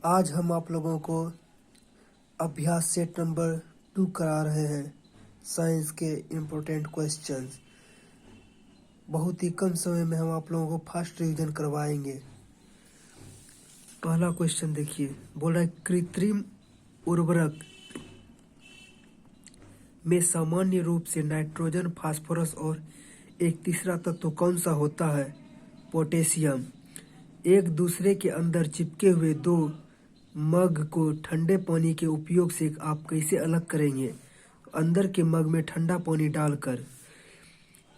आज हम आप लोगों को अभ्यास सेट नंबर 2 करा रहे हैं। साइंस के इम्पोर्टेंट क्वेश्चंस बहुत ही कम समय में हम आप लोगों को फास्ट रिवीजन करवाएंगे। पहला क्वेश्चन देखिए, बोल रहा है कृत्रिम उर्वरक में सामान्य रूप से नाइट्रोजन, फास्फोरस और एक तीसरा तत्व कौन सा होता है? पोटेशियम। एक दूसरे के अंदर चिपके हुए दो मग को ठंडे पानी के उपयोग से आप कैसे अलग करेंगे? अंदर के मग में ठंडा पानी डालकर।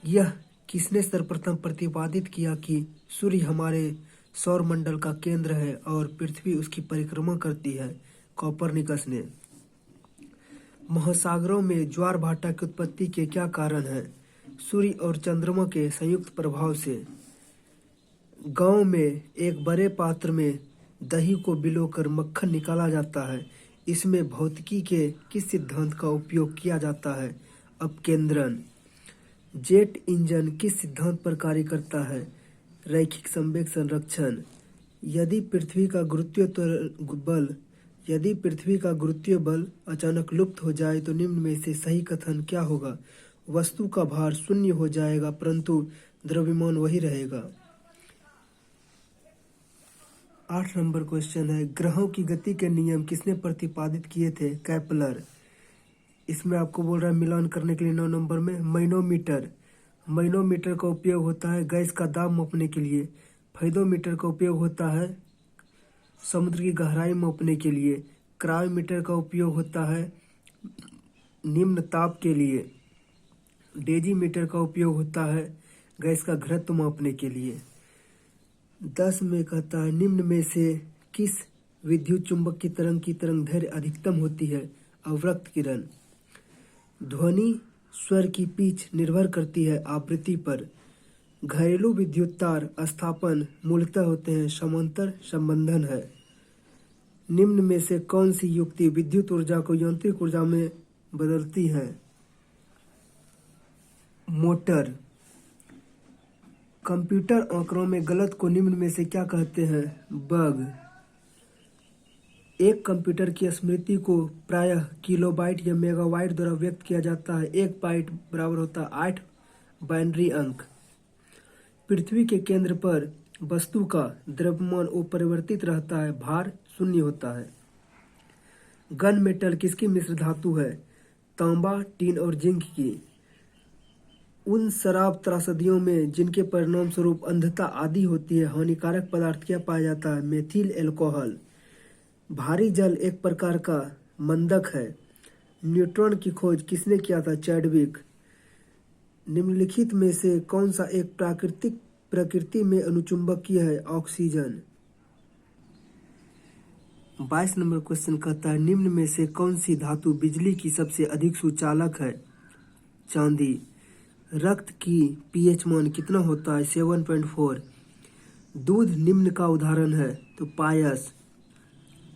यह किसने सर्वप्रथम प्रतिपादित किया कि सूर्य हमारे सौर मंडल का केंद्र है और पृथ्वी उसकी परिक्रमा करती है? कोपरनिकस ने। महासागरों में ज्वार भाटा की उत्पत्ति के क्या कारण है? सूर्य और चंद्रमा के संयुक्त प्रभाव से। गांव में एक बड़े पात्र में दही को भिगोकर मक्खन निकाला जाता है। इसमें भौतिकी के किस सिद्धांत का उपयोग किया जाता है? अपकेंद्रण। जेट इंजन किस सिद्धांत पर कार्य करता है? रैखिक संवेग संरक्षण। यदि पृथ्वी का गुरुत्वीय बल अचानक लुप्त हो जाए तो निम्न में से सही कथन क्या होगा? वस्तु का भार शून्य हो जाएगा परंतु द्रव्यमान वही रहेगा। 8 नंबर क्वेश्चन है, ग्रहों की गति के नियम किसने प्रतिपादित किए थे? केपलर। इसमें आपको बोल रहा है मिलान करने के लिए 9 नंबर में मैनोमीटर। मैनोमीटर का उपयोग होता है गैस का दाब मापने के लिए। फाइडोमीटर का उपयोग होता है समुद्र की गहराई मापने के लिए। क्रायोमीटर का उपयोग होता है निम्न ताप के लिए। डेजीमीटर का उपयोग होता है गैस का घनत्व मापने के लिए। 10 में कहता है निम्न में से किस विद्युत चुंबक की तरंग दैर्घ्य अधिकतम होती है? अवरक्त किरण। ध्वनि स्वर की पिच निर्भर करती है आवृत्ति पर। घरेलू विद्युत तार स्थापन मूलतः होते हैं समांतर संबंधन है। निम्न में से कौन सी युक्ति विद्युत ऊर्जा को यांत्रिक ऊर्जा में बदलती है? मोटर। कंप्यूटर आंकड़ों में गलत को निम्न में से क्या कहते हैं? बग। एक कंप्यूटर की स्मृति को प्रायः किलोबाइट या मेगाबाइट द्वारा व्यक्त किया जाता है। एक बाइट बराबर होता है 8 बाइनरी अंक। पृथ्वी के केंद्र पर वस्तु का द्रव्यमान अपरिवर्तित रहता है, भार शून्य होता है। गन मेटल किसकी मिश्र धातु है? तांबा, टीन और जिंक की। उन शराब त्रासदियों में जिनके परिणाम स्वरूप अंधता आदि होती है हानिकारक पदार्थ क्या पाया जाता है? Methyl alcohol. भारी जल एक प्रकार का मंदक है। न्यूट्रॉन की खोज किसने किया था? चैडविक। निम्नलिखित में से कौन सा एक प्रकृति में अनुचुंबकीय है? ऑक्सीजन। 22 नंबर क्वेश्चन कहता है निम्न में से कौन सी धातु बिजली की सबसे अधिक सुचालक है? चांदी। रक्त की पीएच मान कितना होता है? 7.4। दूध निम्न का उदाहरण है तो पायस।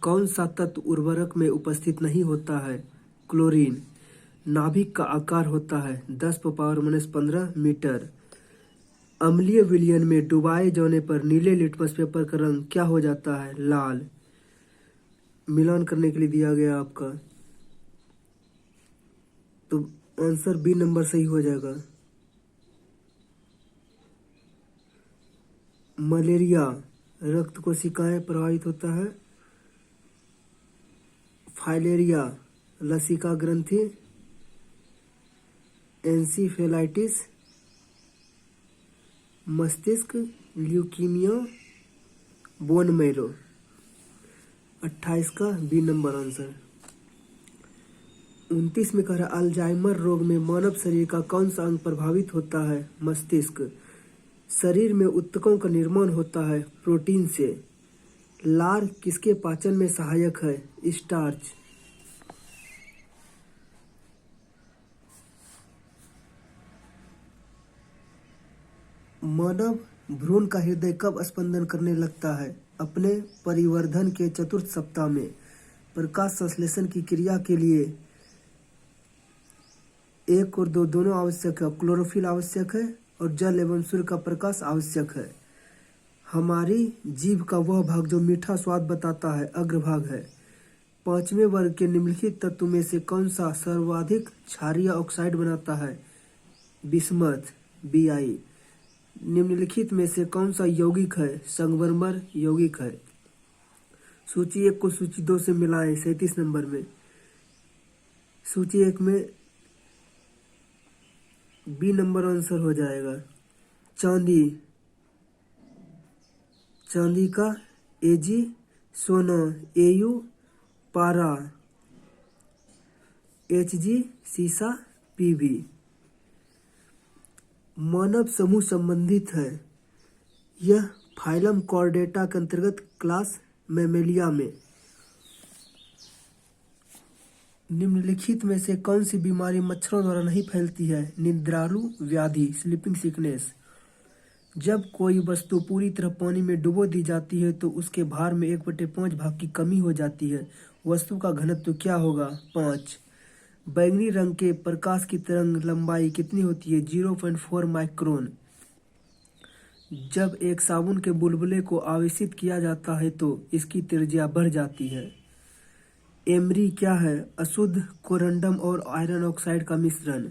कौन सा तत्व उर्वरक में उपस्थित नहीं होता है? क्लोरीन। नाभिक का आकार होता है 10⁻⁻15 मीटर। अम्लीय विलयन में डुबाए जाने पर नीले लिटमस पेपर का रंग क्या हो जाता है? लाल। मिलान करने के लिए दिया गया आपका, तो आंसर बी नंबर सही हो जाएगा। मलेरिया रक्त कोशिकाएं प्रभावित होता है। फाइलेरिया लसिका ग्रंथि। एंसीफेलाइटिस मस्तिष्क। Leukaemia bone marrow. 28 का बी नंबर आंसर। 29 में कह रहा है अल्जाइमर रोग में मानव शरीर का कौन सा अंग प्रभावित होता है? मस्तिष्क। शरीर में ऊतकों का निर्माण होता है प्रोटीन से। लार किसके पाचन में सहायक है? स्टार्च। मानव भ्रूण का हृदय कब स्पंदन करने लगता है? अपने परिवर्धन के चतुर्थ सप्ताह में। प्रकाश संश्लेषण की क्रिया के लिए 1 और 2 दोनों आवश्यक है। क्लोरोफिल आवश्यक है और जल एवं सूर्य का प्रकाश आवश्यक है। हमारी जीभ का वह भाग जो मीठा स्वाद बताता है अग्रभाग है। पांचवें वर्ग के निम्नलिखित तत्व में से कौन सा सर्वाधिक क्षारीय ऑक्साइड बनाता है? Bismuth Bi। निम्नलिखित में से कौन सा यौगिक है? संगमरमर यौगिक है। सूची 1 को सूची 2 से मिलाएं 37 नंबर में। सूची 1 में बी नंबर आंसर हो जाएगा। चांदी, चांदी का Ag, सोना Au, पारा Hg, सीसा Pb। मानव समूह संबंधित है। यह फाइलम कॉर्डेटा के अंतर्गत क्लास मैमेलिया में। निम्नलिखित में से कौन सी बीमारी मच्छरों द्वारा नहीं फैलती है? निद्रालु व्याधि, स्लीपिंग सिकनेस। जब कोई वस्तु पूरी तरह पानी में डुबो दी जाती है तो उसके भार में 1/5 भाग की कमी हो जाती है। वस्तु का घनत्व क्या होगा? 5। बैंगनी रंग के प्रकाश की तरंग लंबाई कितनी होती है? 0.4 माइक्रोन। जब एक साबुन के बुलबुले को आवेशित किया जाता है तो इसकी त्रिज्या बढ़ जाती है। एमरी क्या है? अशुद्ध कोरंडम और आयरन ऑक्साइड का मिश्रण।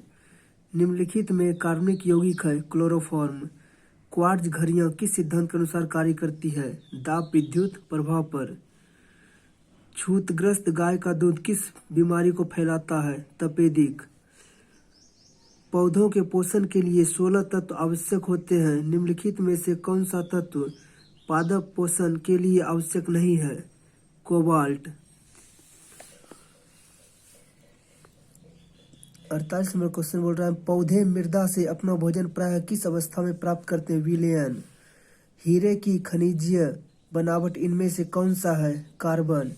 निम्नलिखित में कार्बनिक यौगिक है। क्लोरोफॉर्म। क्वार्ट्ज घड़ियां किस सिद्धांत के अनुसार कार्य करती है? दाब विद्युत प्रभाव पर। छूतग्रस्त गाय का दूध किस बीमारी को फैलाता है? तपेदिक। पौधों के पोषण के लिए 16 तत्व आवश्यक होते हैं। निम्नलिखित में से कौन सा तत्व पादप पोषण के लिए आवश्यक नहीं है? कोबाल्ट। 48 नंबर क्वेश्चन बोल रहा है पौधे मृदा से अपना भोजन प्रायः किस अवस्था में प्राप्त करते हैं? विलयन। हीरे की खनिजीय बनावट इनमें से कौन सा है? कार्बन।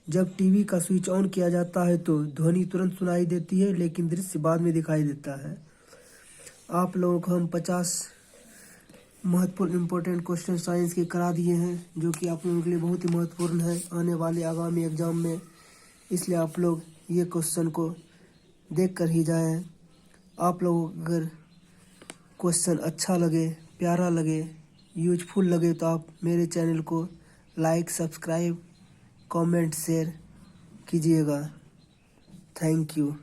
जब टीवी का स्विच ऑन किया जाता है तो ध्वनि तुरंत सुनाई देती है लेकिन दृश्य बाद में दिखाई देता है। आप लोगों को हम 50 महत्वपूर्ण इम्पोर्टेंट क्वेश्चन साइंस के करा दिए हैं जो कि आप लोगों के लिए बहुत ही महत्वपूर्ण है आने वाले आगामी एग्जाम में। इसलिए आप लोग ये क्वेश्चन को देख कर ही जाएं। आप लोगों को अगर क्वेश्चन अच्छा लगे, प्यारा लगे, यूजफुल लगे तो आप मेरे चैनल को लाइक, सब्सक्राइब, कमेंट, शेयर कीजिएगा। Thank you.